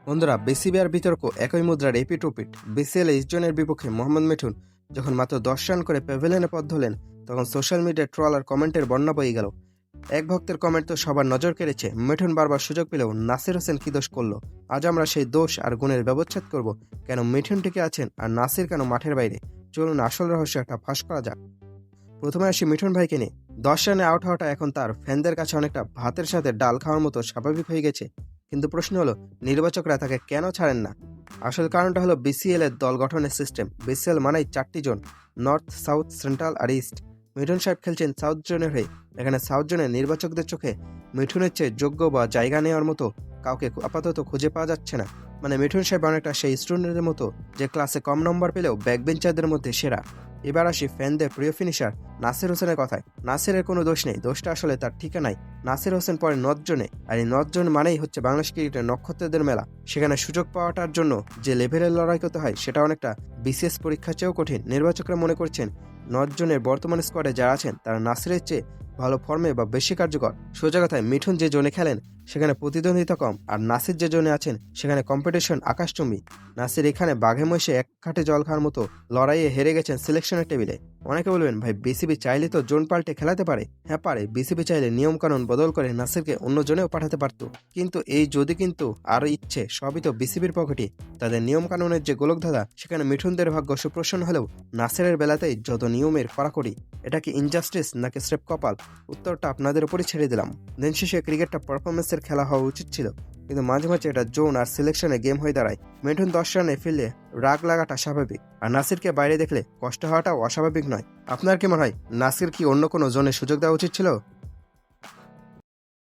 বন্ধুরা, বিসিবি আর বিতর্ক একই মুদ্রার এপিট ওপিট। বিসিএল ২০ জনের বিপক্ষে মোহাম্মদ মিঠুন যখন মাত্র ১০ রান করে প্যাভিলিয়নে পথ ধরলেন, তখন সোশ্যাল মিডিয়ায় ট্রল আর কমেন্টের বন্যা বয়ে গেল। এক ভক্তের কমেন্ট তো সবার নজর কেড়েছে, মিঠুন বারবার সুযোগ পেলেও নাসির হোসেন কি দোষ করলো। আজ আমরা সেই দোষ আর গুণের ব্যবচ্ছেদ করব। কেন মিঠুন টিকে আছেন আর নাসির কেন মাঠের বাইরে? চলুন আসল রহস্য একটা ফাঁস করা যাক। প্রথমে আসি মিঠুন ভাইকে নিয়ে। ১০ রানে আউট হওয়াটা এখন তার ফ্যানদের কাছে অনেকটা ভাতের সাথে ডাল খাওয়ার মতো স্বাভাবিক হয়ে গেছে। কিন্তু প্রশ্ন হলো, নির্বাচকরা তাকে কেন ছাড়েন না? আসল কারণটা হলো বিসিএল এর দল গঠনের সিস্টেম। বিসিএল মানেই ৪টি জোন: নর্থ, সাউথ, সেন্ট্রাল আর ইস্ট। মিঠুন সাহেব খেলছেন সাউথ জোনের হয়ে। এখানে সাউথ জোনের নির্বাচকদের চোখে মিঠুনের চেয়ে যোগ্য বা জায়গা নেওয়ার মতো কাউকে আপাতত খুঁজে পাওয়া যাচ্ছে না। মানে মিঠুন সাহেব অনেকটা সেই স্টুডেন্টের মতো যে ক্লাসে কম নম্বর পেলেও ব্যাকবেঞ্চারদের মধ্যে সেরা। এবার আসি ফ্যানদের প্রিয় ফিনিশার নাসির হোসেনের কথায়। নাসিরের কোনো দোষ নেই, দোষটা আসলে তার ঠিকানায়। নাসির হোসেন পরে নর্থ জোনে, আর এই নর্থ জোন মানেই হচ্ছে বাংলাদেশ ক্রিকেটের নক্ষত্রদের মেলা। সেখানে সুযোগ পাওয়াটার জন্য যে লেভেলের লড়াই করতে হয় সেটা অনেকটা বিসিএস পরীক্ষার চেয়েও কঠিন। নির্বাচকরা মনে করছেন নর্থ জোনের বর্তমান স্কোয়াডে যারা আছেন তারা নাসিরের চেয়ে ভালো ফর্মে বা বেশি কার্যকর। সোজা কথায়, মিঠুন যে জোনে খেলেন সেখানে প্রতিদ্বন্দ্বিতা কম, আর নাসির যে জোনে আছেন সেখানে কম্পিটিশন আকাশচুম্বী। নাসির এখানে বাঘে মহিষে এক খাটে জল খাওয়ার মতো লড়াইয়ে হেরে গেছেন সিলেকশনের টেবিলে। অনেকে বলবেন, ভাই বিসিবি চাইলে তো জোন পাল্টে খেলাতে পারে। হ্যাঁ পারে, বিসিবি চাইলে নিয়মকানুন বদল করে নাসিরকে অন্য জোনেও পাঠাতে পারত। কিন্তু এই যদি কিন্তু আর ইচ্ছে সবই তো বিসিবির পকেটে। তাদের নিয়মকানুনের যে গোলকধাঁধা, সেখানে মিঠুনদের ভাগ্য সুপ্রসন্ন হলেও নাসিরের বেলাতেই যত নিয়মের কড়াকড়ি। এটা কি ইনজাস্টিস নাকি স্রেফ কপাল? উত্তরটা আপনাদের উপরই ছেড়ে দিলাম। দিন শেষে ক্রিকেটটা পারফরমেন্সের খেলা হওয়া উচিত ছিল, কিন্তু মাঝে মাঝে এটা জোন আর সিলেকশনে গেম হয়ে দাঁড়ায়। মিঠুন ১০ রানে ফিরলে রাগ লাগাটা স্বাভাবিক, আর নাসিরকে বাইরে দেখলে কষ্ট হওয়াটাও অস্বাভাবিক নয়। আপনার কি মনে হয়, নাসির কি অন্য কোনো জোনে সুযোগ দেওয়া উচিত ছিল?